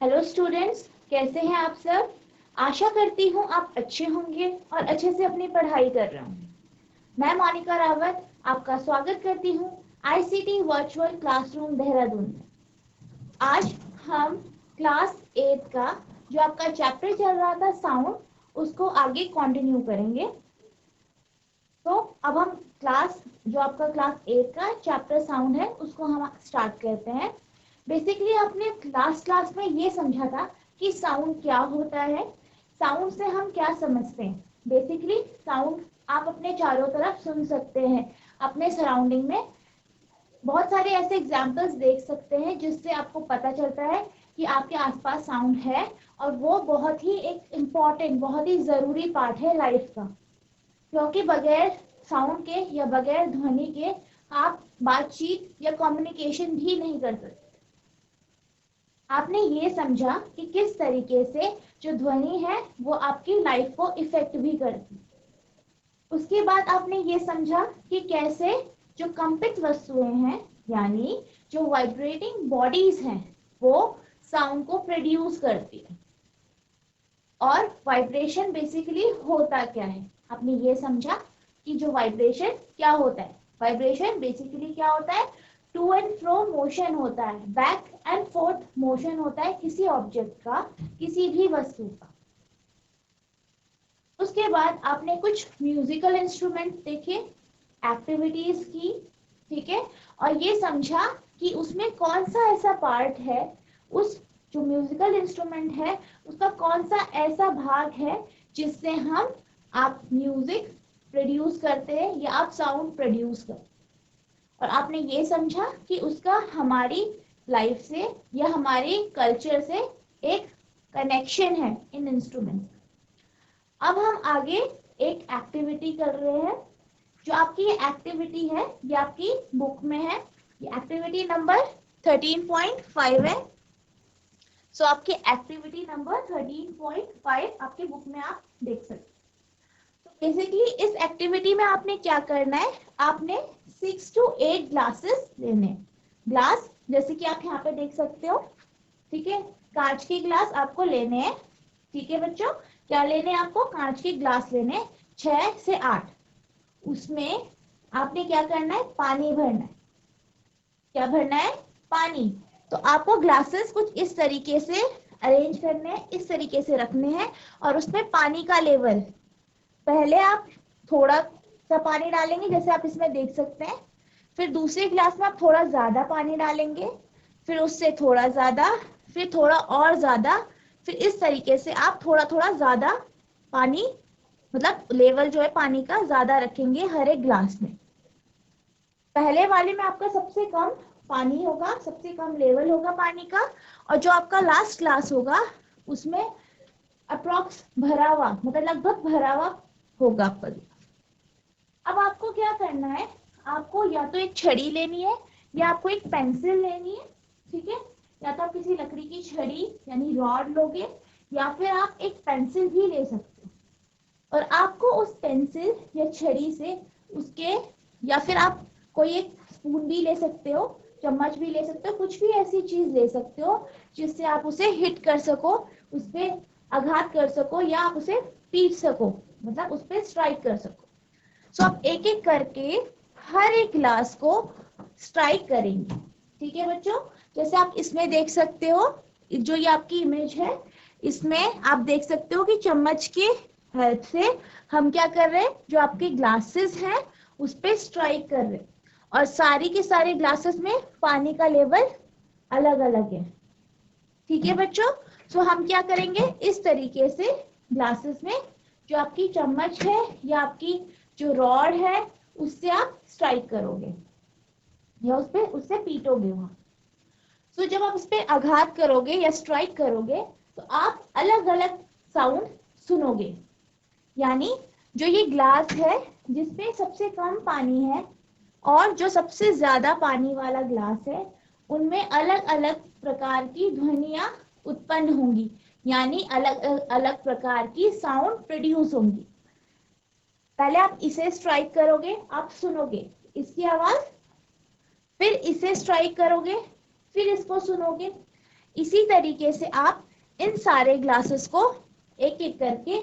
Hello students, कैसे हैं आप सब। आशा करती हूँ आप अच्छे होंगे और अच्छे से अपनी पढ़ाई कर रहे होंगे। मैं मोनिका रावत आपका स्वागत करती हूँ आईसीटी वर्चुअल क्लासरूम देहरादून में। आज हम क्लास 8 का जो आपका चैप्टर चल रहा था साउंड, उसको आगे कंटिन्यू करेंगे। तो अब हम जो आपका क्लास 8 का चैप्टर साउंड है उसको हम स्टार्ट करते हैं। बेसिकली आपने क्लास में ये समझा था कि साउंड क्या होता है, साउंड से हम क्या समझते हैं। बेसिकली साउंड आप अपने चारों तरफ सुन सकते हैं, अपने सराउंडिंग में बहुत सारे ऐसे एग्जाम्पल्स देख सकते हैं जिससे आपको पता चलता है कि आपके आसपास साउंड है और वो बहुत ही एक इम्पॉर्टेंट, बहुत ही ज़रूरी पार्ट है लाइफ का। क्योंकि बगैर साउंड के या बगैर ध्वनि के आप बातचीत या कम्युनिकेशन भी नहीं कर सकते। आपने ये समझा कि किस तरीके से जो ध्वनि है वो आपकी लाइफ को इफेक्ट भी करती। उसके बाद आपने ये समझा कि कैसे जो कंपित वस्तुएं हैं यानी जो वाइब्रेटिंग बॉडीज हैं वो साउंड को प्रोड्यूस करती है। और वाइब्रेशन बेसिकली होता क्या है, आपने ये समझा कि जो वाइब्रेशन क्या होता है। वाइब्रेशन बेसिकली क्या होता है, टू एंड फ्रो मोशन होता है, बैक एंड फोर्थ मोशन होता है किसी ऑब्जेक्ट का, किसी भी वस्तु का। उसके बाद आपने कुछ म्यूजिकल इंस्ट्रूमेंट देखे, एक्टिविटीज की, ठीक है, और ये समझा कि उसमें कौन सा ऐसा पार्ट है, उस जो म्यूजिकल इंस्ट्रूमेंट है उसका कौन सा ऐसा भाग है जिससे आप म्यूजिक प्रोड्यूस करते हैं या आप साउंड प्रोड्यूस करते हैं। और आपने ये समझा कि उसका हमारी लाइफ से या हमारे कल्चर से एक कनेक्शन है इन इंस्ट्रूमेंट्स। अब हम आगे एक एक्टिविटी कर रहे हैं। जो आपकी एक्टिविटी है ये आपकी बुक में है, ये एक्टिविटी नंबर 13.5 है। सो आपकी एक्टिविटी नंबर 13.5 आपके बुक में आप देख सकते हैं। तो बेसिकली इस एक्टिविटी में आपने क्या करना है, आपने 6 to 8 ग्लासेस लेने। ग्लास जैसे कि आप यहाँ पे देख सकते हो, ठीक है, कांच के ग्लास आपको लेने हैं। ठीक है बच्चों, क्या लेने हैं आपको, कांच के ग्लास लेने 6 से 8। उसमें आपने क्या करना है, पानी भरना है। क्या भरना है, पानी। तो आपको ग्लासेस कुछ इस तरीके से अरेंज करने हैं, इस तरीके से रखने हैं और उसमें पानी का लेवल पहले आप थोड़ा सा पानी डालेंगे जैसे आप इसमें देख सकते हैं, फिर दूसरे ग्लास में आप थोड़ा ज्यादा पानी डालेंगे, फिर उससे थोड़ा ज्यादा, फिर थोड़ा और ज्यादा, फिर इस तरीके से आप थोड़ा थोड़ा ज्यादा पानी, मतलब लेवल जो है पानी का ज्यादा रखेंगे हर एक ग्लास में। पहले वाले में आपका सबसे कम पानी होगा, सबसे कम लेवल होगा पानी का, और जो आपका लास्ट ग्लास होगा उसमें अप्रोक्स भरा हुआ, मतलब लगभग भरा हुआ होगा आपका। अब आपको क्या करना है, आपको या तो एक छड़ी लेनी है या आपको एक पेंसिल लेनी है, ठीक है, या तो आप किसी लकड़ी की छड़ी यानी रॉड लोगे या फिर आप एक पेंसिल भी ले सकते हो। और आपको उस पेंसिल या छड़ी से उसके, या फिर आप कोई एक स्पून भी ले सकते हो, चम्मच भी ले सकते हो, कुछ भी ऐसी चीज ले सकते हो जिससे आप उसे हिट कर सको, उस पर आघात कर सको या आप उसे पीट सको, मतलब उस पर स्ट्राइक कर सको। सो आप एक एक करके हर एक ग्लास को स्ट्राइक करेंगे। ठीक है बच्चों, जैसे आप इसमें देख सकते हो, जो ये आपकी इमेज है इसमें आप देख सकते हो कि चम्मच की हेल्प से हम क्या कर रहे हैं, जो आपके ग्लासेस हैं उस पे स्ट्राइक कर रहे हैं। और सारी के सारे ग्लासेस में पानी का लेवल अलग अलग है। ठीक है बच्चों, सो हम क्या करेंगे, इस तरीके से ग्लासेस में जो आपकी चम्मच है या आपकी जो रॉड है उससे आप स्ट्राइक करोगे या उससे पीटोगे वहां। सो जब आप उस पर आघात करोगे या स्ट्राइक करोगे तो आप अलग अलग साउंड सुनोगे। यानी जो ये ग्लास है जिसमें सबसे कम पानी है और जो सबसे ज्यादा पानी वाला ग्लास है, उनमें अलग अलग प्रकार की ध्वनियां उत्पन्न होंगी, यानी अलग अलग प्रकार की साउंड प्रोड्यूस होंगी। पहले आप इसे स्ट्राइक करोगे, आप सुनोगे इसकी आवाज, फिर इसे स्ट्राइक करोगे, फिर इसको सुनोगे। इसी तरीके से आप इन सारे ग्लासेस को एक एक करके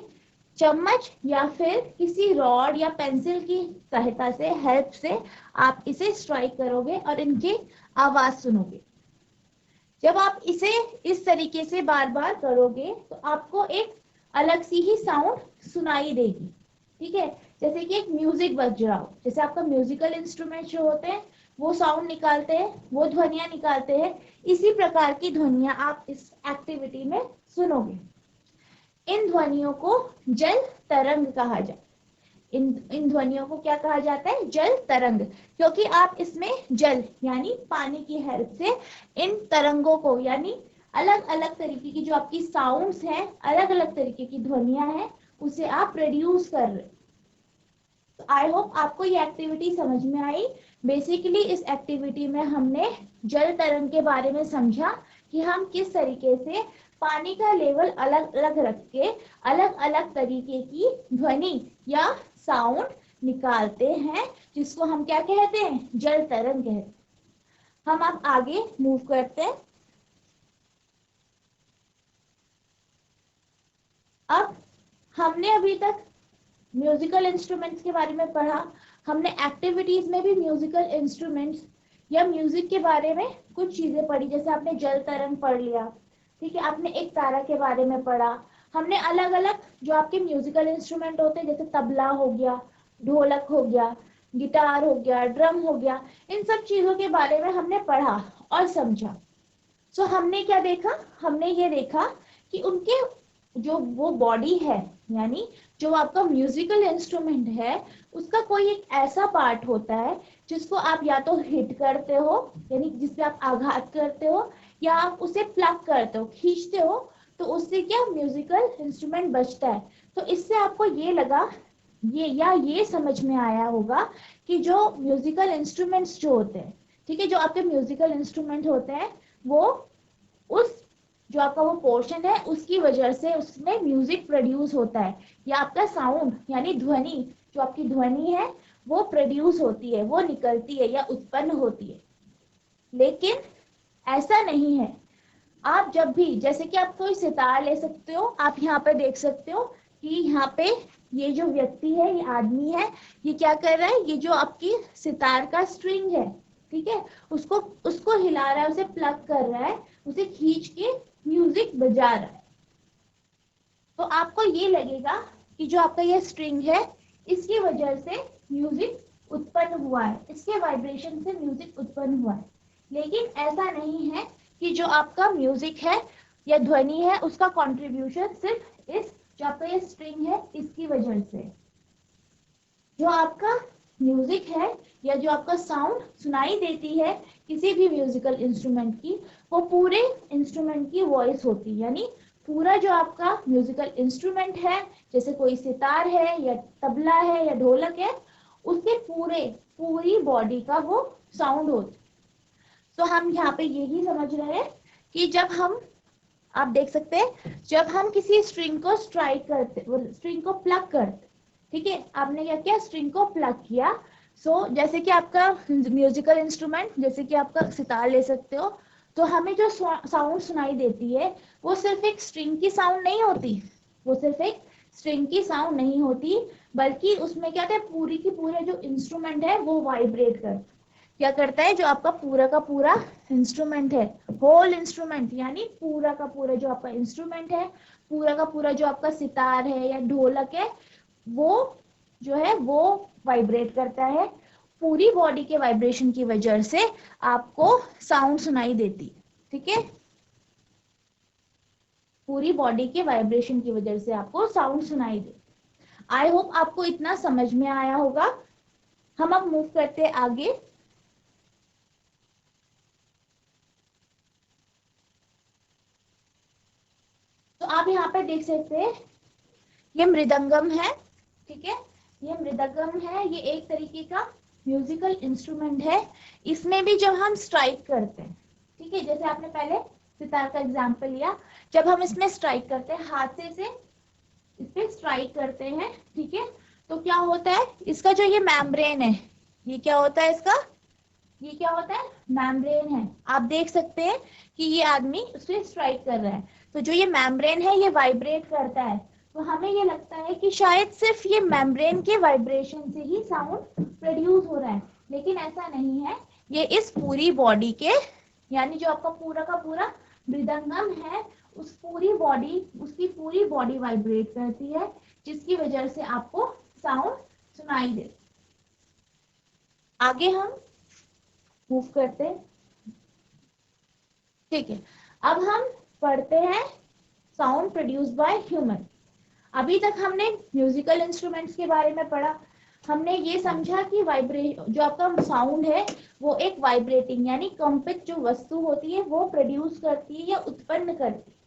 चम्मच या फिर किसी रॉड या पेंसिल की सहायता से, हेल्प से आप इसे स्ट्राइक करोगे और इनकी आवाज सुनोगे। जब आप इसे इस तरीके से बार बार करोगे तो आपको एक अलग सी ही साउंड सुनाई देगी। ठीक है, जैसे कि एक म्यूजिक बज रहा हो, जैसे आपका म्यूजिकल इंस्ट्रूमेंट जो होते हैं वो साउंड निकालते हैं, वो ध्वनियां निकालते हैं, इसी प्रकार की ध्वनियां आप इस एक्टिविटी में सुनोगे। इन ध्वनियों को जल तरंग कहा जाता है। इन ध्वनियों को क्या कहा जाता है? जल तरंग, क्योंकि आप इसमें जल यानी पानी की हेल्प से इन तरंगों को यानी अलग अलग तरीके की जो आपकी साउंड्स हैं, अलग अलग तरीके की ध्वनियां हैं, उसे आप प्रोड्यूस कर रहे। तो आई होप आपको ये एक्टिविटी समझ में आई। बेसिकली इस एक्टिविटी में हमने जल तरंग के बारे में समझा कि हम किस तरीके से पानी का लेवल अलग अलग रख के अलग अलग तरीके की ध्वनि या साउंड निकालते हैं, जिसको हम क्या कहते हैं? जल तरंग कहते हैं। हम अब आगे मूव करते हैं। अब हमने अभी तक म्यूजिकल इंस्ट्रूमेंट्स के बारे में पढ़ा, हमने एक्टिविटीज में भी म्यूजिकल इंस्ट्रूमेंट्स या म्यूजिक के बारे में कुछ चीजें पढ़ी, जैसे आपने जल तरंग पढ़ लिया, ठीक है, आपने एक तारा के बारे में पढ़ा। हमने अलग अलग जो आपके म्यूजिकल इंस्ट्रूमेंट होते हैं, जैसे तबला हो गया, ढोलक हो गया, गिटार हो गया, ड्रम हो गया, इन सब चीजों के बारे में हमने पढ़ा और समझा। सो हमने क्या देखा? हमने ये देखा कि उनके जो वो बॉडी है, यानी जो आपका म्यूजिकल इंस्ट्रूमेंट है, उसका कोई एक ऐसा पार्ट होता है जिसको आप या तो हिट करते हो, यानी जिससे आप आघात करते हो, या आप उसे प्लग करते हो, खींचते हो, तो उससे क्या म्यूजिकल इंस्ट्रूमेंट बजता है। तो इससे आपको ये लगा, ये समझ में आया होगा कि जो म्यूजिकल इंस्ट्रूमेंट्स जो होते हैं, ठीक है, जो आपके म्यूजिकल इंस्ट्रूमेंट होते हैं, वो उस जो आपका वो पोर्शन है उसकी वजह से उसमें म्यूजिक प्रोड्यूस होता है, या आपका साउंड यानी ध्वनि, जो आपकी ध्वनि है वो प्रोड्यूस होती है, वो निकलती है या उत्पन्न होती है। लेकिन ऐसा नहीं है। आप जब भी, जैसे कि आप कोई सितार ले सकते हो, आप यहाँ पे देख सकते हो कि यहाँ पे ये जो व्यक्ति है, ये आदमी है, ये क्या कर रहा है? ये जो आपकी सितार का स्ट्रिंग है, ठीक है, उसको उसको हिला रहा है, उसे प्लग कर रहा है, उसे खींच के म्यूजिक बजा रहा है। तो आपको ये लगेगा कि जो आपका ये स्ट्रिंग है, इसकी वजह से म्यूजिक उत्पन्न हुआ है, इसके वाइब्रेशन से म्यूजिक उत्पन्न हुआ है। लेकिन ऐसा नहीं है कि जो आपका म्यूजिक है या ध्वनि है, उसका कंट्रीब्यूशन सिर्फ इस जो आपका ये स्ट्रिंग है इसकी वजह से। जो आपका म्यूजिक है या जो आपका साउंड सुनाई देती है किसी भी म्यूजिकल इंस्ट्रूमेंट की, वो पूरे इंस्ट्रूमेंट की वॉइस होती है, यानी पूरा जो आपका म्यूजिकल इंस्ट्रूमेंट है, जैसे कोई सितार है या तबला है या ढोलक है, उसके पूरी बॉडी का वो साउंड होता है। तो हम यहाँ पे यही समझ रहे हैं कि जब हम, आप देख सकते हैं, जब हम किसी स्ट्रिंग को स्ट्राइक करते, स्ट्रिंग को प्लग करते, ठीक है, आपने क्या किया? स्ट्रिंग को प्लग किया। जैसे कि आपका म्यूजिकल इंस्ट्रूमेंट, जैसे कि आपका सितार ले सकते हो, तो हमें जो साउंड सुनाई देती है वो सिर्फ एक स्ट्रिंग की साउंड नहीं होती, वो सिर्फ एक स्ट्रिंग की साउंड नहीं होती, बल्कि उसमें क्या होता है, पूरी की पूरे जो इंस्ट्रूमेंट है वो वाइब्रेट करता है। क्या करता है? जो आपका पूरा का पूरा इंस्ट्रूमेंट है, होल इंस्ट्रूमेंट, यानी पूरा का पूरा जो आपका इंस्ट्रूमेंट है, पूरा का पूरा जो आपका सितार है या ढोलक है, वो जो है वो वाइब्रेट करता है। पूरी बॉडी के वाइब्रेशन की वजह से आपको साउंड सुनाई देती है, ठीक है, पूरी बॉडी के वाइब्रेशन की वजह से आपको साउंड सुनाई दे। आई होप आपको इतना समझ में आया होगा। हम अब मूव करते हैं आगे। तो आप यहाँ पे देख सकते हैं, ये मृदंगम है, ठीक है, ये मृदंगम है, ये एक तरीके का म्यूजिकल इंस्ट्रूमेंट है। इसमें भी जब हम स्ट्राइक करते हैं, ठीक है, जैसे आपने पहले सितार का एग्जांपल लिया, जब हम इसमें स्ट्राइक करते हैं, हाथ से इस पे स्ट्राइक करते हैं, ठीक है, तो क्या होता है? इसका जो ये मेम्ब्रेन है, ये क्या होता है? इसका ये क्या होता है, मेम्ब्रेन है। आप देख सकते हैं कि ये आदमी उससे स्ट्राइक कर रहा है, तो जो ये मेम्ब्रेन है ये वाइब्रेट करता है। तो हमें ये लगता है कि शायद सिर्फ ये मेम्ब्रेन के वाइब्रेशन से ही साउंड प्रोड्यूस हो रहा है, लेकिन ऐसा नहीं है। ये इस पूरी बॉडी के, यानी जो आपका पूरा का पूरा मृदंगम है, उस पूरी बॉडी, उसकी पूरी बॉडी वाइब्रेट करती है, जिसकी वजह से आपको साउंड सुनाई दे। आगे हम मूव करते हैं, ठीक है। अब हम पढ़ते हैं साउंड प्रोड्यूस बाय ह्यूमन। अभी तक हमने म्यूजिकल इंस्ट्रूमेंट्स के बारे में पढ़ा। हमने ये समझा कि वाइब्रेशन, जो आपका साउंड है वो एक वाइब्रेटिंग यानी कंपित जो वस्तु होती है वो प्रोड्यूस करती है या उत्पन्न करती है।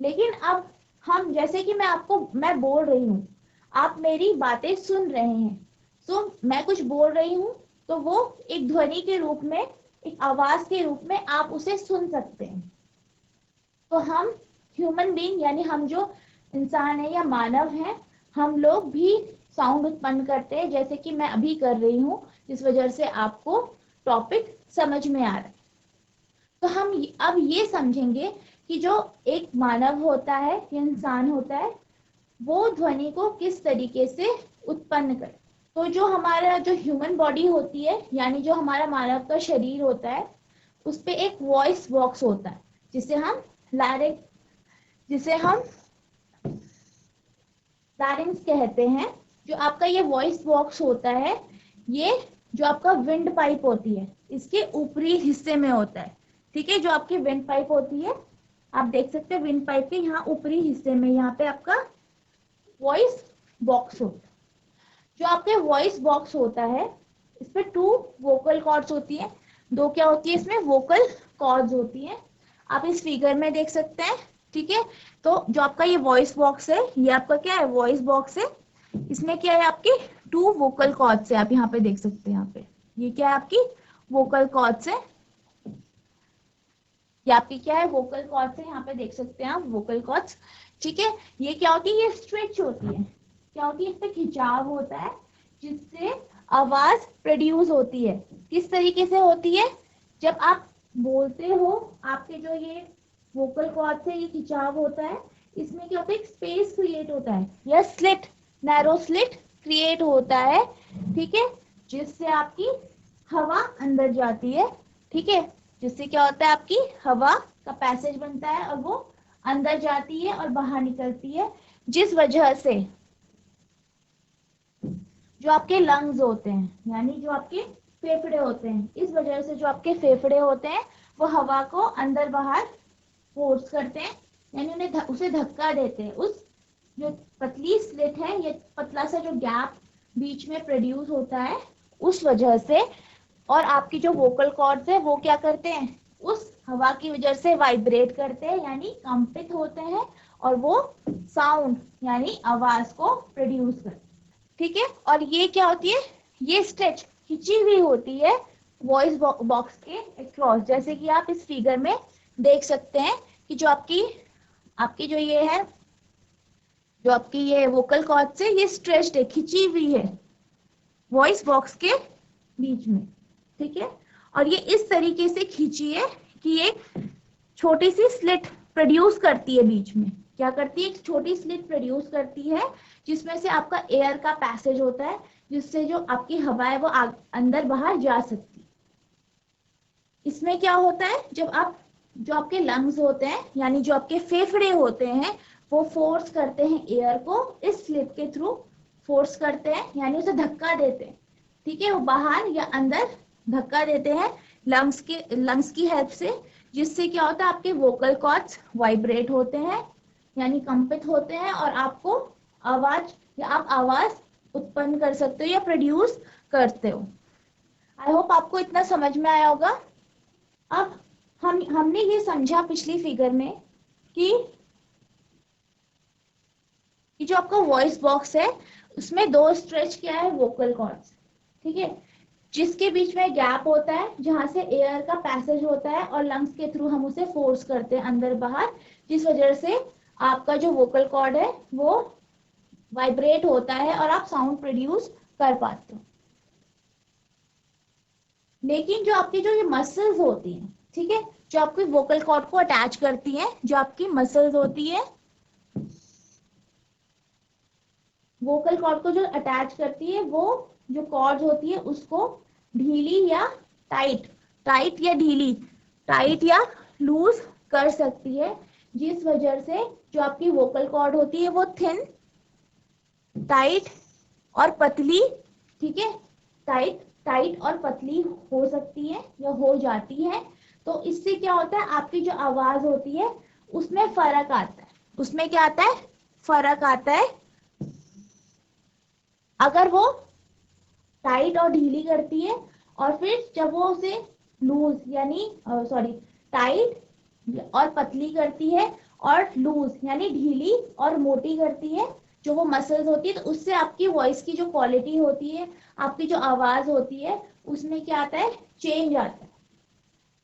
लेकिन अब हम, जैसे कि मैं बोल रही हूँ, आप मेरी बातें सुन रहे हैं, तो मैं कुछ बोल रही हूँ तो वो एक ध्वनि के रूप में, एक आवाज के रूप में आप उसे सुन सकते हैं। तो हम ह्यूमन बीइंग यानी हम जो इंसान है या मानव है, हम लोग भी साउंड उत्पन्न करते हैं, जैसे कि मैं अभी कर रही हूँ, जिस वजह से आपको टॉपिक समझ में आ रहा है। तो हम अब ये समझेंगे कि जो एक मानव होता है या इंसान होता है, वो ध्वनि को किस तरीके से उत्पन्न करे। तो जो हमारा जो ह्यूमन बॉडी होती है, यानी जो हमारा मानव का शरीर होता है, उस पे एक वॉइस बॉक्स होता है, जिसे हम लैरिंक्स कहते हैं। जो आपका ये वॉइस बॉक्स होता है, ये जो आपका विंड पाइप होती है, इसके ऊपरी हिस्से में होता है। ठीक है, जो आपकी विंड पाइप होती है, आप देख सकते हैं विंड पाइप के यहाँ ऊपरी हिस्से में, यहाँ पे आपका वॉइस बॉक्स होता है। जो आपके वॉइस बॉक्स होता है, इस पे 2 वोकल कॉर्ड्स होती है। 2 क्या होती है इसमें, वोकल कॉर्ड्स होती है। आप इस फिगर में देख सकते हैं। ठीक है, तो जो आपका ये वॉइस बॉक्स है, ये आपका क्या है, वॉइस बॉक्स है। इसमें क्या है, आपकी 2 वोकल कॉर्ड्स है। आप यहाँ पे देख सकते हैं, यहाँ पे ये क्या है, आपकी वोकल कॉर्ड्स है। ये आपकी क्या है, वोकल कॉर्ड्स है। यहाँ पे देख सकते हैं आप वोकल कॉर्ड्स। ठीक है, ये क्या होती है, ये स्ट्रेच होती है। क्या होती है, इस पे खिंचाव होता है, जिससे आवाज प्रोड्यूस होती है। किस तरीके से होती है, जब आप बोलते हो, आपके जो ये वोकल कॉर्ड्स है, ये खिंचाव होता है। इसमें क्या होता है, एक स्पेस क्रिएट होता है, या स्लिट, नैरो स्लिट क्रिएट होता है। ठीक है, जिससे आपकी हवा अंदर जाती है। ठीक है, जिससे क्या होता है, आपकी हवा का पैसेज बनता है और वो अंदर जाती है और बाहर निकलती है, जिस वजह से जो आपके लंग्स होते हैं, यानी जो आपके फेफड़े होते हैं, इस वजह से जो आपके फेफड़े होते हैं वो हवा को अंदर बाहर फोर्स करते हैं, यानी उसे धक्का देते हैं। उस जो पतली स्लिट है, ये पतला सा जो गैप बीच में प्रोड्यूस होता है, उस वजह से, और आपकी जो वोकल कॉर्ड्स है वो क्या करते हैं, उस हवा की वजह से वाइब्रेट करते हैं, यानी कंपित होते हैं, और वो साउंड यानी आवाज को प्रोड्यूस करते हैं। ठीक है, और ये क्या होती है, ये स्ट्रेच खिंची हुई होती है वॉइस बॉक्स के अक्रॉस, जैसे कि आप इस फिगर में देख सकते हैं कि जो आपकी आपकी जो ये है, जो आपकी ये वोकल कॉर्ड से ये स्ट्रेच्ड है, खिंची हुई है वॉइस बॉक्स के बीच में। ठीक है, और ये इस तरीके से खींची है कि एक छोटी सी स्लिट प्रोड्यूस करती है बीच में। क्या करती है, एक छोटी स्लिट प्रोड्यूस करती है, जिसमें से आपका एयर का पैसेज होता है, जिससे जो आपकी हवा है वो अंदर बाहर जा सकती है। इसमें क्या होता है, जब आप, जो आपके लंग्स होते हैं, यानी जो आपके फेफड़े होते हैं, वो फोर्स करते हैं एयर को इस स्लिट के थ्रू, फोर्स करते हैं यानी उसे धक्का देते हैं। ठीक है, वो बाहर या अंदर धक्का देते हैं लंग्स की हेल्प से, जिससे क्या होता है, आपके वोकल कॉर्ड्स वाइब्रेट होते हैं, यानी कंपित होते हैं, और आपको आवाज, या आप आवाज उत्पन्न कर सकते हो या प्रोड्यूस करते हो। आई होप आपको इतना समझ में आया होगा। अब हमने ये समझा पिछली फिगर में कि जो आपका वॉइस बॉक्स है, उसमें 2 स्ट्रेच क्या है, वोकल कॉर्ड्स। ठीक है, जिसके बीच में गैप होता है, जहां से एयर का पैसेज होता है, और लंग्स के थ्रू हम उसे फोर्स करते हैं अंदर बाहर, जिस वजह से आपका जो वोकल कॉर्ड है वो वाइब्रेट होता है और आप साउंड प्रोड्यूस कर पाते हो। लेकिन जो आपकी जो ये मसल्स होती हैं, ठीक है, जो आपकी वोकल कॉर्ड को अटैच करती हैं, जो आपकी मसल्स होती है वोकल कॉर्ड को जो अटैच करती है, वो जो कॉर्ड होती है उसको ढीली या टाइट, टाइट या ढीली, टाइट या लूज कर सकती है, जिस वजह से जो आपकी वोकल कॉर्ड होती है वो थिन, टाइट और पतली, ठीक है, टाइट टाइट और पतली हो सकती है या हो जाती है। तो इससे क्या होता है, आपकी जो आवाज होती है उसमें फर्क आता है। उसमें क्या आता है, फर्क आता है। अगर वो टाइट और ढीली करती है, और फिर जब वो उसे लूज यानी सॉरी टाइट और पतली करती है, और लूज यानी ढीली और मोटी करती है, जो वो मसल्स होती है, तो उससे आपकी वॉइस की जो क्वालिटी होती है, आपकी जो आवाज होती है, उसमें क्या आता है, चेंज आता है।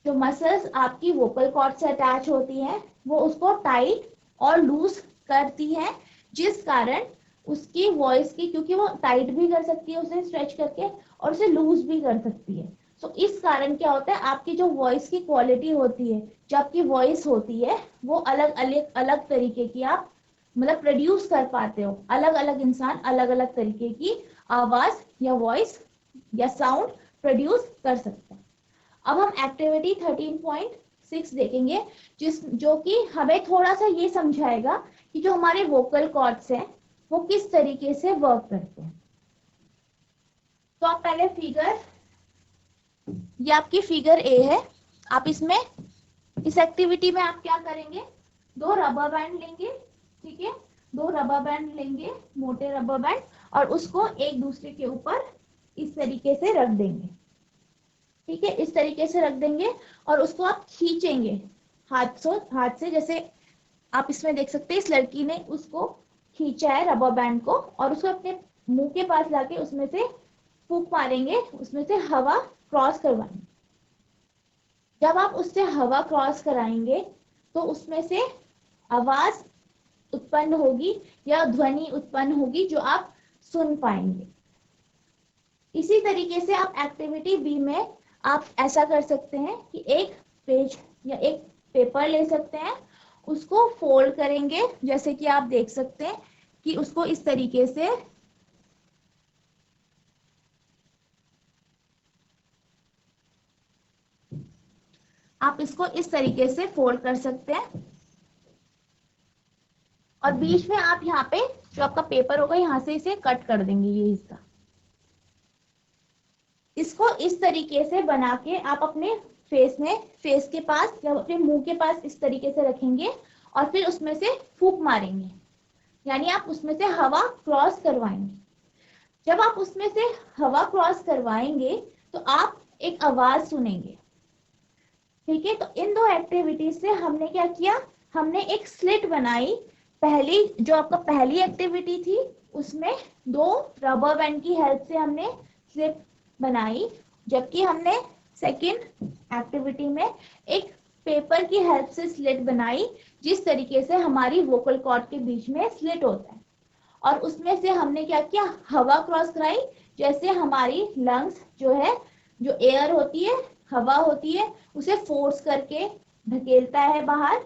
जो मसल्स आपकी वोकल कॉर्ड से अटैच होती हैं, वो उसको टाइट और लूज करती हैं, जिस कारण उसकी वॉइस की, क्योंकि वो टाइट भी कर सकती है उसे स्ट्रेच करके, और उसे लूज भी कर सकती है। तो इस कारण क्या होता है, आपकी जो वॉइस की क्वालिटी होती है, जो आपकी वॉइस होती है, वो अलग अलग अलग तरीके की आप मतलब प्रोड्यूस कर पाते हो। अलग अलग इंसान अलग अलग तरीके की आवाज या वॉइस या साउंड प्रोड्यूस कर सकते हैं। अब हम एक्टिविटी 13.6 देखेंगे, जो कि हमें थोड़ा सा ये समझाएगा कि जो हमारे वोकल कॉर्ड्स हैं वो किस तरीके से वर्क करते हैं। तो आप पहले फिगर, ये आपकी फिगर ए है। आप इसमें इस एक्टिविटी में आप क्या करेंगे, दो रबर बैंड लेंगे, ठीक है, दो रबर बैंड लेंगे, मोटे रबर बैंड, और उसको एक दूसरे के ऊपर इस तरीके से रख देंगे, ठीक है, इस तरीके से रख देंगे, और उसको आप खींचेंगे हाथ से, जैसे आप इसमें देख सकते हैं, इस लड़की ने उसको खींचा है रबर बैंड को, और उसको अपने मुंह के पास लाके उसमें से फूंक मारेंगे, उसमें से हवा क्रॉस करवाएंगे। जब आप उससे हवा क्रॉस कराएंगे तो उसमें से आवाज उत्पन्न होगी या ध्वनि उत्पन्न होगी, जो आप सुन पाएंगे। इसी तरीके से आप एक्टिविटी बी में आप ऐसा कर सकते हैं कि एक पेज या एक पेपर ले सकते हैं, उसको फोल्ड करेंगे, जैसे कि आप देख सकते हैं कि उसको इस तरीके से आप इसको इस तरीके से फोल्ड कर सकते हैं, और बीच में आप यहाँ पे जो आपका पेपर होगा, यहाँ से इसे कट कर देंगे, ये हिस्सा। इसको इस तरीके से बना के आप अपने फेस के पास या अपने मुंह के पास इस तरीके से रखेंगे, और फिर उसमें से फूंक मारेंगे, यानी आप उसमें से हवा क्रॉस करवाएंगे। जब आप उसमें से हवा क्रॉस करवाएंगे तो आप एक आवाज सुनेंगे, ठीक है। तो इन दो एक्टिविटीज से हमने क्या किया, हमने एक स्लिट बनाई। पहली जो आपका पहली एक्टिविटी थी, उसमें दो रबर बैंड की हेल्प से हमने स्लिट बनाई, जबकि हमने सेकंड एक्टिविटी में एक पेपर की हेल्प से स्लिट बनाई, जिस तरीके से हमारी वोकल कॉर्ड के बीच में स्लिट होता है। और उसमें से हमने क्या किया, हवा क्रॉस कराई, जैसे हमारी लंग्स जो है, जो एयर होती है, हवा होती है, उसे फोर्स करके धकेलता है बाहर,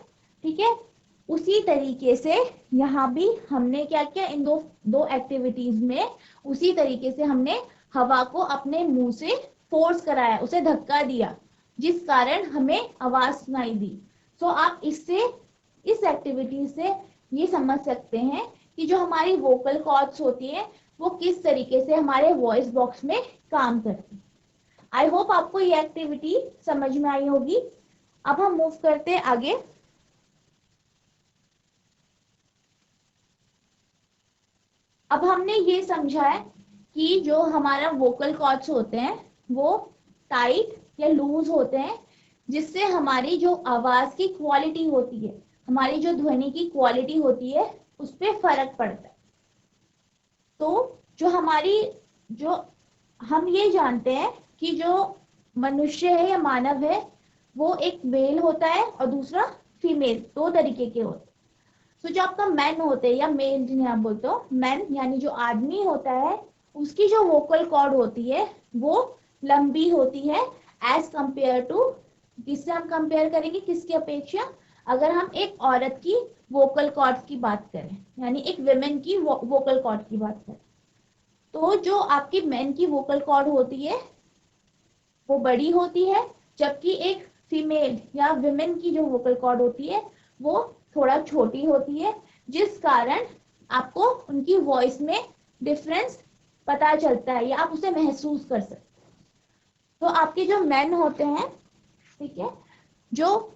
ठीक है। उसी तरीके से यहाँ भी हमने क्या किया, इन दो दो एक्टिविटीज में उसी तरीके से हमने हवा को अपने मुंह से फोर्स कराया, उसे धक्का दिया, जिस कारण हमें आवाज सुनाई दी। तो आप इससे, इस एक्टिविटी से ये समझ सकते हैं कि जो हमारी वोकल कॉर्ड्स होती है वो किस तरीके से हमारे वॉइस बॉक्स में काम करती है। आई होप आपको ये एक्टिविटी समझ में आई होगी। अब हम मूव करते हैं आगे। अब हमने ये समझा है कि जो हमारा वोकल कॉर्ड्स होते हैं वो टाइट या लूज होते हैं, जिससे हमारी जो आवाज की क्वालिटी होती है, हमारी जो ध्वनि की क्वालिटी होती है, उस पर फर्क पड़ता है। तो जो हमारी जो हम ये जानते हैं कि जो मनुष्य है या मानव है, वो एक मेल होता है और दूसरा फीमेल, दो तरीके के होते हैं। तो जो आपका मैन होते हैं या मेल जिन्हें आप बोलते हो, मैन यानी जो आदमी होता है, उसकी जो वोकल कॉर्ड होती है वो लंबी होती है, एज कंपेयर टू, किससे हम कंपेयर करेंगे, किसकी अपेक्षा, अगर हम एक औरत की वोकल कॉर्ड्स की बात करें, यानी एक विमेन की वोकल कॉर्ड की बात करें, तो जो आपकी मेन की वोकल कॉर्ड होती है वो बड़ी होती है, जबकि एक फीमेल या विमेन की जो वोकल कॉर्ड होती है वो थोड़ा छोटी होती है, जिस कारण आपको उनकी वॉइस में डिफरेंस पता चलता है या आप उसे महसूस कर सकते हैं। तो आपके जो मेन होते हैं, ठीक है, जो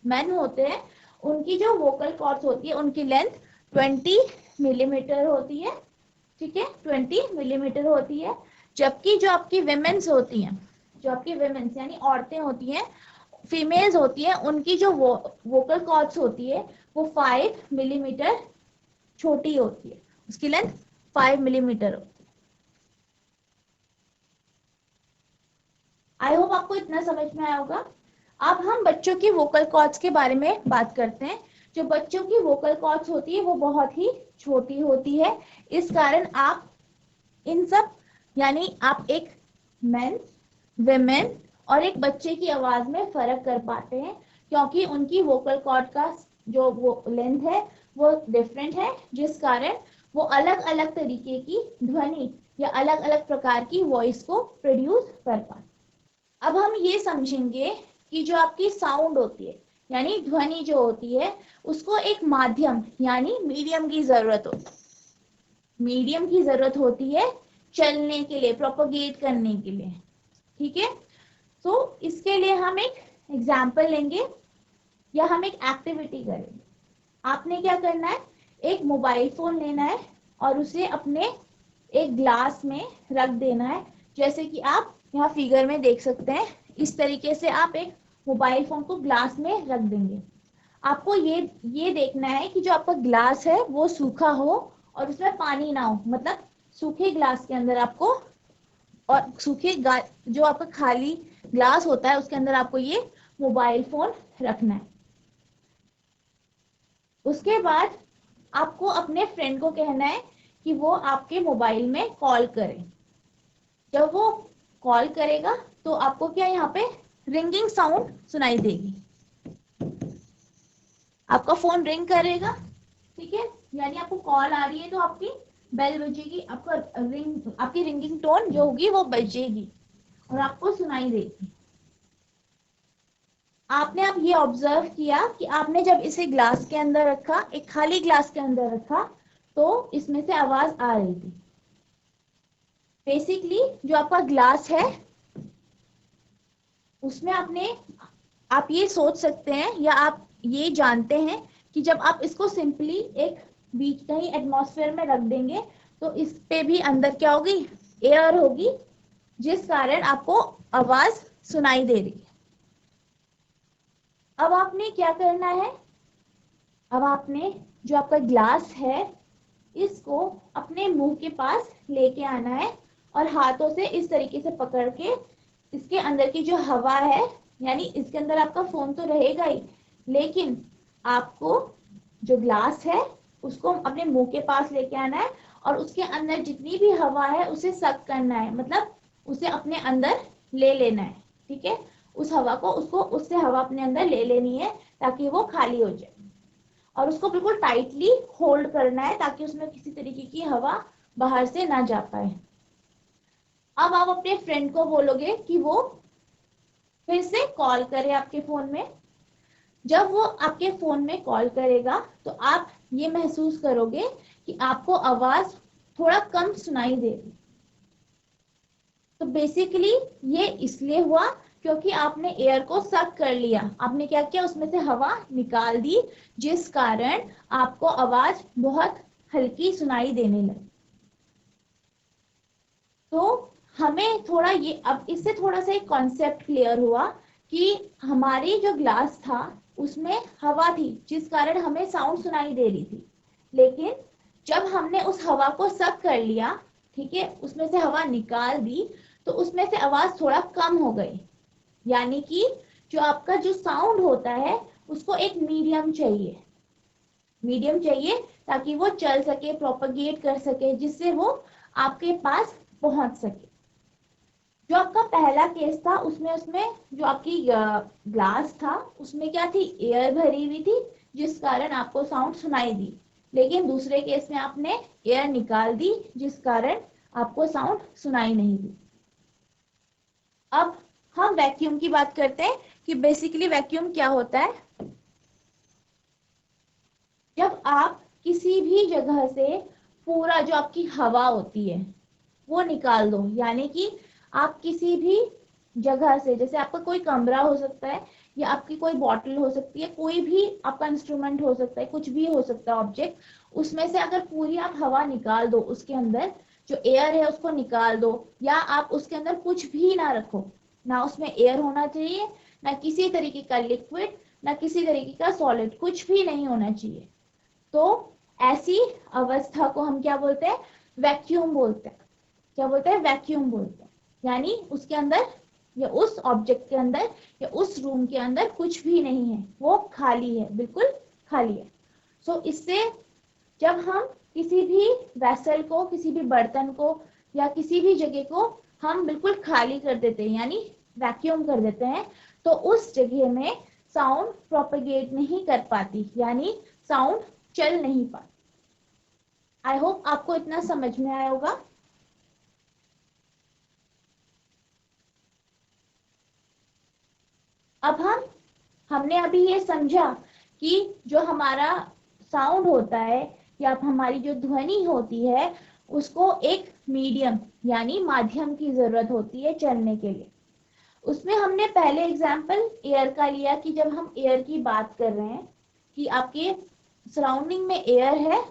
मेन होते हैं उनकी जो वोकल कॉर्ड्स होती है उनकी लेंथ 20 मिलीमीटर होती है, ठीक है, 20 मिलीमीटर होती है, जबकि जो आपकी विमेन्स होती हैं, जो आपकी विमेन्स यानी औरतें होती हैं, फीमेल्स होती हैं, उनकी जो वोकल कॉर्ड्स होती है वो 5 मिलीमीटर छोटी होती है, उसकी लेंथ 5 मिलीमीटर होती है। आई होप आपको इतना समझ में आया होगा। अब हम बच्चों की वोकल कॉर्ड्स के बारे में बात करते हैं। जो बच्चों की वोकल कॉर्ड्स होती है वो बहुत ही छोटी होती है, इस कारण आप इन सब, यानी आप एक मैन, विमेन और एक बच्चे की आवाज में फर्क कर पाते हैं, क्योंकि उनकी वोकल कॉर्ड का जो वो लेंथ है वो डिफरेंट है, जिस कारण वो अलग अलग तरीके की ध्वनि या अलग अलग प्रकार की वॉइस को प्रोड्यूस कर पाते। अब हम ये समझेंगे कि जो आपकी साउंड होती है यानी ध्वनि जो होती है उसको एक माध्यम यानी मीडियम की जरूरत होती है, मीडियम की जरूरत होती है चलने के लिए, प्रोपोगेट करने के लिए, ठीक है। तो इसके लिए हम एक एग्जाम्पल लेंगे या हम एक एक्टिविटी करेंगे। आपने क्या करना है, एक मोबाइल फोन लेना है और उसे अपने एक ग्लास में रख देना है, जैसे कि आप यहाँ फिगर में देख सकते हैं। इस तरीके से आप एक मोबाइल फोन को ग्लास में रख देंगे। आपको ये देखना है कि जो आपका ग्लास है वो सूखा हो और उसमें पानी ना हो, मतलब सूखे ग्लास के अंदर आपको, और जो आपका खाली ग्लास होता है उसके अंदर आपको ये मोबाइल फोन रखना है। उसके बाद आपको अपने फ्रेंड को कहना है कि वो आपके मोबाइल में कॉल करे। जब वो कॉल करेगा तो आपको क्या यहाँ पे रिंगिंग साउंड सुनाई देगी, आपका फोन रिंग करेगा, ठीक है, यानी आपको कॉल आ रही है तो आपकी बेल बजेगी, आपकी रिंगिंग टोन जो होगी वो बजेगी और आपको सुनाई देगी। आपने अब ये ऑब्जर्व किया कि आपने जब इसे ग्लास के अंदर रखा, एक खाली ग्लास के अंदर रखा, तो इसमें से आवाज आ रही थी। बेसिकली जो आपका ग्लास है उसमें आप ये सोच सकते हैं या आप ये जानते हैं कि जब आप इसको सिंपली एक बीच कहीं एटमॉस्फेयर में रख देंगे तो इस पे भी अंदर क्या होगी, एयर होगी, जिस कारण आपको आवाज सुनाई दे रही है। अब आपने क्या करना है, अब आपने जो आपका ग्लास है इसको अपने मुंह के पास लेके आना है और हाथों से इस तरीके से पकड़ के इसके अंदर की जो हवा है, यानी इसके अंदर आपका फोन तो रहेगा ही, लेकिन आपको जो ग्लास है उसको अपने मुंह के पास लेके आना है और उसके अंदर जितनी भी हवा है उसे सक करना है, मतलब उसे अपने अंदर ले लेना है, ठीक है। उस हवा को उससे हवा अपने अंदर ले लेनी है ताकि वो खाली हो जाए, और उसको बिल्कुल टाइटली होल्ड करना है ताकि उसमें किसी तरीके की हवा बाहर से ना जा पाए। अब आप अपने फ्रेंड को बोलोगे कि वो फिर से कॉल करे आपके फोन में। जब वो आपके फोन में कॉल करेगा तो आप ये महसूस करोगे कि आपको आवाज थोड़ा कम सुनाई दे रही। तो बेसिकली ये इसलिए हुआ क्योंकि आपने एयर को सक कर लिया, आपने क्या किया, उसमें से हवा निकाल दी, जिस कारण आपको आवाज बहुत हल्की सुनाई देने लगी। तो हमें थोड़ा ये, अब इससे थोड़ा सा एक कॉन्सेप्ट क्लियर हुआ कि हमारी जो ग्लास था उसमें हवा थी जिस कारण हमें साउंड सुनाई दे रही थी, लेकिन जब हमने उस हवा को सक कर लिया, ठीक है, उसमें से हवा निकाल दी, तो उसमें से आवाज थोड़ा कम हो गई। यानी कि जो आपका जो साउंड होता है उसको एक मीडियम चाहिए, मीडियम चाहिए ताकि वो चल सके, प्रोपगेट कर सके, जिससे वो आपके पास पहुंच सके। जो आपका पहला केस था उसमें उसमें जो आपकी ग्लास था उसमें क्या थी, एयर भरी हुई थी, जिस कारण आपको साउंड सुनाई दी। लेकिन दूसरे केस में आपने एयर निकाल दी, जिस कारण आपको साउंड सुनाई नहीं दी। अब हम वैक्यूम की बात करते हैं कि बेसिकली वैक्यूम क्या होता है। जब आप किसी भी जगह से पूरा जो आपकी हवा होती है वो निकाल दो, यानी कि आप किसी भी जगह से, जैसे आपका कोई कमरा हो सकता है या आपकी कोई बॉटल हो सकती है, कोई भी आपका इंस्ट्रूमेंट हो सकता है, कुछ भी हो सकता है ऑब्जेक्ट, उसमें से अगर पूरी आप हवा निकाल दो, उसके अंदर जो एयर है उसको निकाल दो, या आप उसके अंदर कुछ भी ना रखो, ना उसमें एयर होना चाहिए, ना किसी तरीके का लिक्विड, ना किसी तरीके का सॉलिड, कुछ भी नहीं होना चाहिए, तो ऐसी अवस्था को हम क्या बोलते हैं, वैक्यूम बोलते हैं। क्या बोलते हैं, वैक्यूम बोलते हैं। यानी उसके अंदर या उस ऑब्जेक्ट के अंदर या उस रूम के अंदर कुछ भी नहीं है, वो खाली है, बिल्कुल खाली है। सो इससे जब हम किसी भी वेसल को, किसी भी बर्तन को या किसी भी जगह को हम बिल्कुल खाली कर देते हैं, यानी वैक्यूम कर देते हैं, तो उस जगह में साउंड प्रोपेगेट नहीं कर पाती, यानी साउंड चल नहीं पाती। आई होप आपको इतना समझ में आया होगा। अब हमने अभी ये समझा कि जो हमारा साउंड होता है या हमारी जो ध्वनि होती है उसको एक मीडियम यानी माध्यम की जरूरत होती है चलने के लिए। उसमें हमने पहले एग्जाम्पल एयर का लिया कि जब हम एयर की बात कर रहे हैं कि आपके सराउंडिंग में एयर है,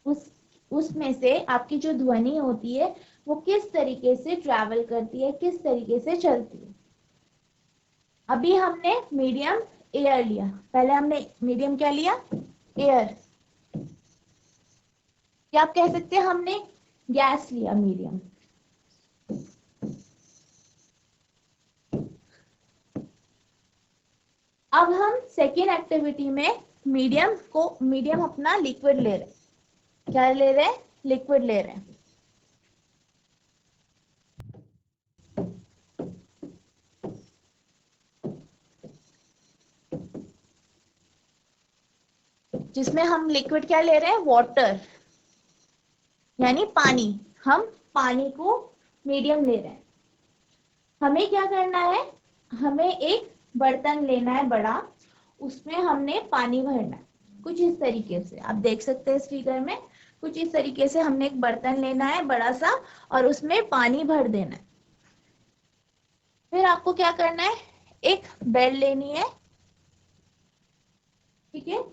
उस उसमें से आपकी जो ध्वनि होती है वो किस तरीके से ट्रैवल करती है, किस तरीके से चलती है। अभी हमने मीडियम एयर लिया, पहले हमने मीडियम क्या लिया, एयर, या आप कह सकते हैं हमने गैस लिया मीडियम। अब हम सेकेंड एक्टिविटी में मीडियम अपना लिक्विड ले रहे हैं। क्या ले रहे हैं, लिक्विड ले रहे हैं। जिसमें हम लिक्विड क्या ले रहे हैं, वाटर यानी पानी। हम पानी को मीडियम ले रहे हैं। हमें क्या करना है, हमें एक बर्तन लेना है बड़ा, उसमें हमने पानी भरना है कुछ इस तरीके से, आप देख सकते हैं इस फिगर में, कुछ इस तरीके से हमने एक बर्तन लेना है बड़ा सा और उसमें पानी भर देना है। फिर आपको क्या करना है, एक बेल लेनी है, ठीक है,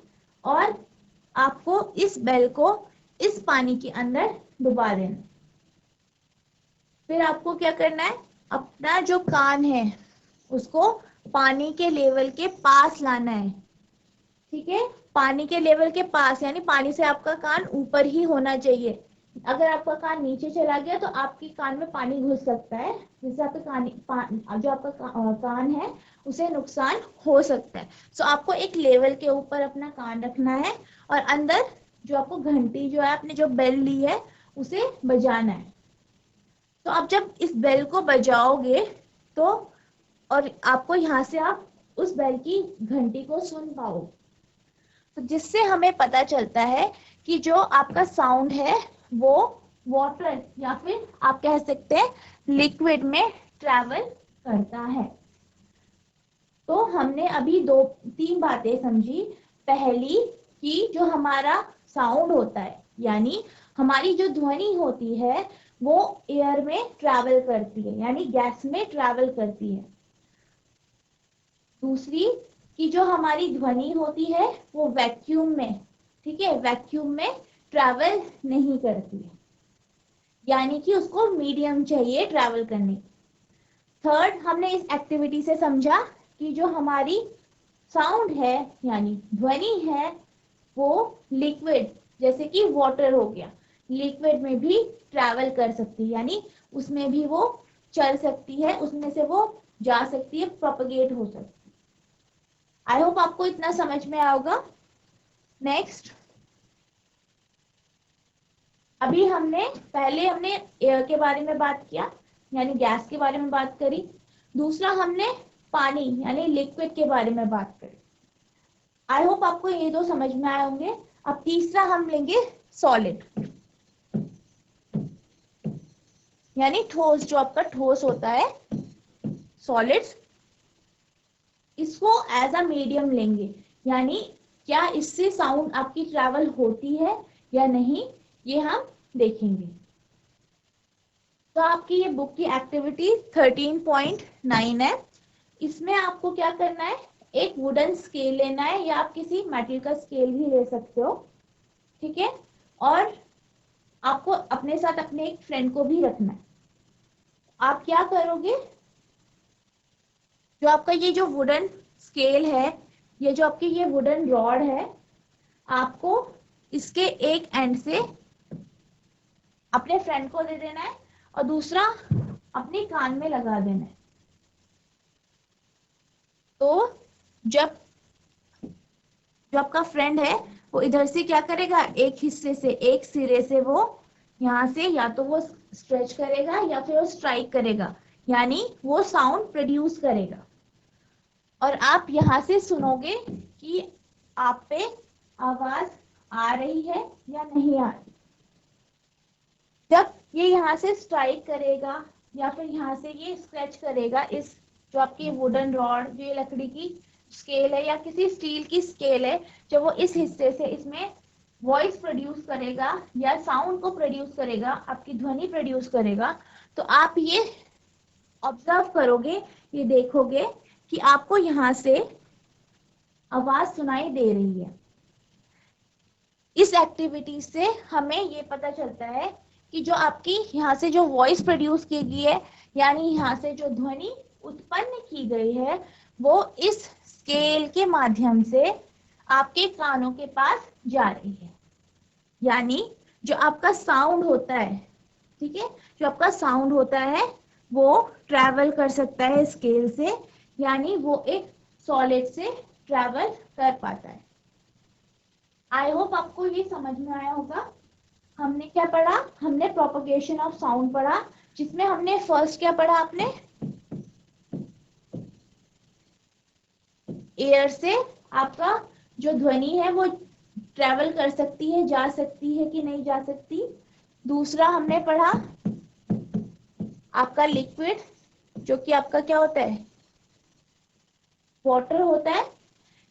और आपको इस बेल को इस पानी के अंदर डुबा देना है। फिर आपको क्या करना है, अपना जो कान है उसको पानी के लेवल के पास लाना है, ठीक है, पानी के लेवल के पास, यानी पानी से आपका कान ऊपर ही होना चाहिए। अगर आपका कान नीचे चला गया तो आपके कान में पानी घुस सकता है, जिससे आपका जो आपका कान है उसे नुकसान हो सकता है। सो आपको एक लेवल के ऊपर अपना कान रखना है और अंदर जो आपको घंटी जो है आपने जो बेल ली है उसे बजाना है। तो आप जब इस बेल को बजाओगे तो, और आपको यहाँ से आप उस बेल की घंटी को सुन पाओगे, तो जिससे हमें पता चलता है कि जो आपका साउंड है वो वाटर या फिर आप कह सकते हैं लिक्विड में ट्रैवल करता है। तो हमने अभी दो तीन बातें समझी। पहली कि जो हमारा साउंड होता है यानी हमारी जो ध्वनि होती है वो एयर में ट्रैवल करती है, यानी गैस में ट्रैवल करती है। दूसरी कि जो हमारी ध्वनि होती है वो वैक्यूम में, ठीक है, वैक्यूम में ट्रैवल नहीं करती है, यानी कि उसको मीडियम चाहिए ट्रैवल करने। थर्ड, हमने इस एक्टिविटी से समझा कि जो हमारी साउंड है यानी ध्वनि है वो लिक्विड जैसे कि वाटर हो गया, लिक्विड में भी ट्रैवल कर सकती है, यानी उसमें भी वो चल सकती है, उसमें से वो जा सकती है, प्रोपगेट हो सकती है। आई होप आपको इतना समझ में आएगा। नेक्स्ट, अभी हमने एयर के बारे में बात किया, यानी गैस के बारे में बात करी। दूसरा हमने पानी यानी लिक्विड के बारे में बात करी। आई होप आपको ये दो समझ में आए होंगे। अब तीसरा हम लेंगे सॉलिड, यानी ठोस, जो आपका ठोस होता है सॉलिड्स, इसको एज अ मीडियम लेंगे, यानी क्या इससे साउंड आपकी ट्रैवल होती है या नहीं, ये हम देखेंगे। तो आपकी ये बुक की एक्टिविटी 13.9 है। इसमें आपको क्या करना है, एक वुडन स्केल लेना है या आप किसी मेटल का स्केल भी ले सकते हो, ठीक है। और आपको अपने साथ अपने एक फ्रेंड को भी रखना है। आप क्या करोगे, जो आपका ये जो वुडन स्केल है, ये जो आपकी ये वुडन रॉड है, आपको इसके एक एंड से अपने फ्रेंड को दे देना है और दूसरा अपने कान में लगा देना है। तो जब जो आपका फ्रेंड है वो इधर से क्या करेगा, एक हिस्से से, एक सिरे से वो यहाँ से या तो वो स्ट्रेच करेगा या फिर वो स्ट्राइक करेगा, यानी वो साउंड प्रोड्यूस करेगा। और आप यहाँ से सुनोगे कि आप पे आवाज आ रही है या नहीं आ रही। जब ये यहाँ से स्ट्राइक करेगा या फिर यहाँ से ये स्क्रैच करेगा, इस जो आपकी वुडन रॉड, जो ये लकड़ी की स्केल है या किसी स्टील की स्केल है, जब वो इस हिस्से से इसमें वॉइस प्रोड्यूस करेगा या साउंड को प्रोड्यूस करेगा, आपकी ध्वनि प्रोड्यूस करेगा, तो आप ये ऑब्जर्व करोगे, ये देखोगे कि आपको यहाँ से आवाज सुनाई दे रही है। इस एक्टिविटी से हमें ये पता चलता है कि जो आपकी यहाँ से जो वॉइस प्रोड्यूस की गई है, यानी यहाँ से जो ध्वनि उत्पन्न की गई है, वो इस स्केल के माध्यम से आपके कानों के पास जा रही है। यानी जो आपका साउंड होता है, ठीक है, जो आपका साउंड होता है वो ट्रैवल कर सकता है स्केल से, यानी वो एक सॉलिड से ट्रैवल कर पाता है। आई होप आपको ये समझ में आया होगा। हमने क्या पढ़ा, हमने प्रोपगेशन ऑफ साउंड पढ़ा, जिसमें हमने फर्स्ट क्या पढ़ा, आपने एयर से आपका जो ध्वनि है वो ट्रैवल कर सकती है, जा सकती है कि नहीं जा सकती। दूसरा हमने पढ़ा आपका लिक्विड, जो कि आपका क्या होता है, वाटर होता है,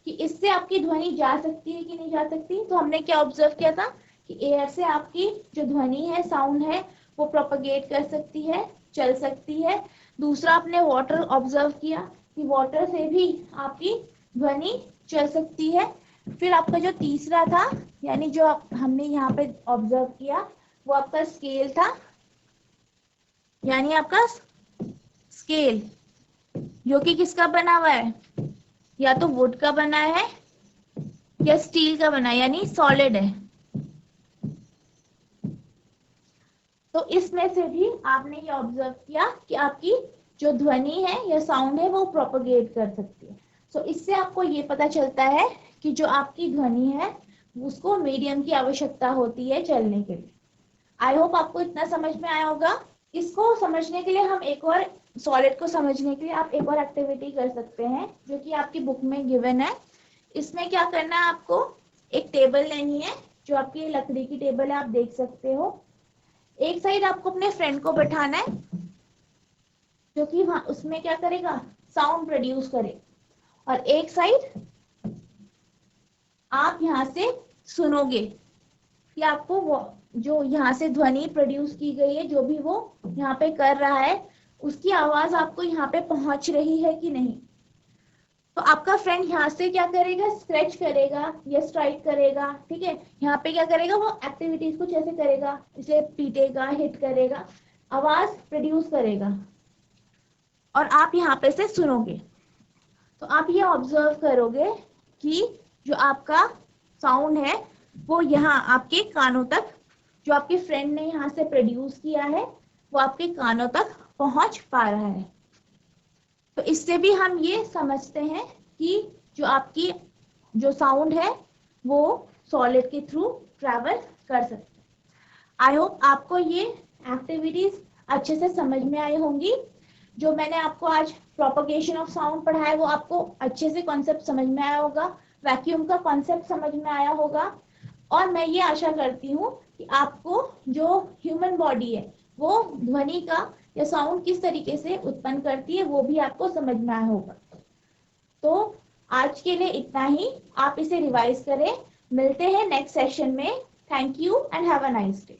कि इससे आपकी ध्वनि जा सकती है कि नहीं जा सकती। तो हमने क्या ऑब्जर्व किया था कि एयर से आपकी जो ध्वनि है, साउंड है, वो प्रोपगेट कर सकती है, चल सकती है। दूसरा आपने वाटर ऑब्जर्व किया कि वाटर से भी आपकी ध्वनि चल सकती है। फिर आपका जो तीसरा था, यानी जो हमने यहाँ पे ऑब्जर्व किया, वो आपका स्केल था, यानी आपका स्केल जो कि किसका बना हुआ है, या तो वुड का बना है या स्टील का बना है, यानी सॉलिड है। तो इसमें से भी आपने ये ऑब्जर्व किया कि आपकी जो ध्वनि है या साउंड है वो प्रोपगेट कर सकती है। तो इससे आपको ये पता चलता है कि जो आपकी ध्वनि है उसको मीडियम की आवश्यकता होती है चलने के लिए। आई होप आपको इतना समझ में आया होगा। इसको समझने के लिए हम एक और, सॉलिड को समझने के लिए आप एक और एक्टिविटी कर सकते हैं, जो कि आपकी बुक में गिवन है। इसमें क्या करना है, आपको एक टेबल लेनी है, जो आपकी लकड़ी की टेबल है, आप देख सकते हो। एक साइड आपको अपने फ्रेंड को बैठाना है, जो कि वहां उसमें क्या करेगा, साउंड प्रोड्यूस करे, और एक साइड आप यहाँ से सुनोगे कि आपको वो जो यहाँ से ध्वनि प्रोड्यूस की गई है, जो भी वो यहाँ पे कर रहा है, उसकी आवाज आपको यहाँ पे पहुंच रही है कि नहीं। तो आपका फ्रेंड यहाँ से क्या करेगा, स्क्रैच करेगा या स्ट्राइक करेगा, ठीक है। यहाँ पे क्या करेगा, वो एक्टिविटीज कुछ ऐसे करेगा, इसे पीटेगा, हिट करेगा, आवाज प्रोड्यूस करेगा, और आप यहाँ पे से सुनोगे। तो आप ये ऑब्जर्व करोगे कि जो आपका साउंड है वो यहाँ आपके कानों तक, जो आपके फ्रेंड ने यहाँ से प्रोड्यूस किया है, वो आपके कानों तक पहुंच पा रहा है। तो इससे भी हम ये समझते हैं कि जो आपकी जो साउंड है वो सॉलिड के थ्रू ट्रैवल कर सकते हैं। आई होप आपको ये एक्टिविटीज अच्छे से समझ में आई होंगी। जो मैंने आपको आज प्रोपगेशन ऑफ साउंड पढ़ाया है वो आपको अच्छे से कॉन्सेप्ट समझ में आया होगा, वैक्यूम का कॉन्सेप्ट समझ में आया होगा। और मैं ये आशा करती हूँ कि आपको जो ह्यूमन बॉडी है वो ध्वनि का या साउंड किस तरीके से उत्पन्न करती है वो भी आपको समझ में आया होगा। तो आज के लिए इतना ही, आप इसे रिवाइज करें। मिलते हैं नेक्स्ट सेशन में। Thank you and have a nice day.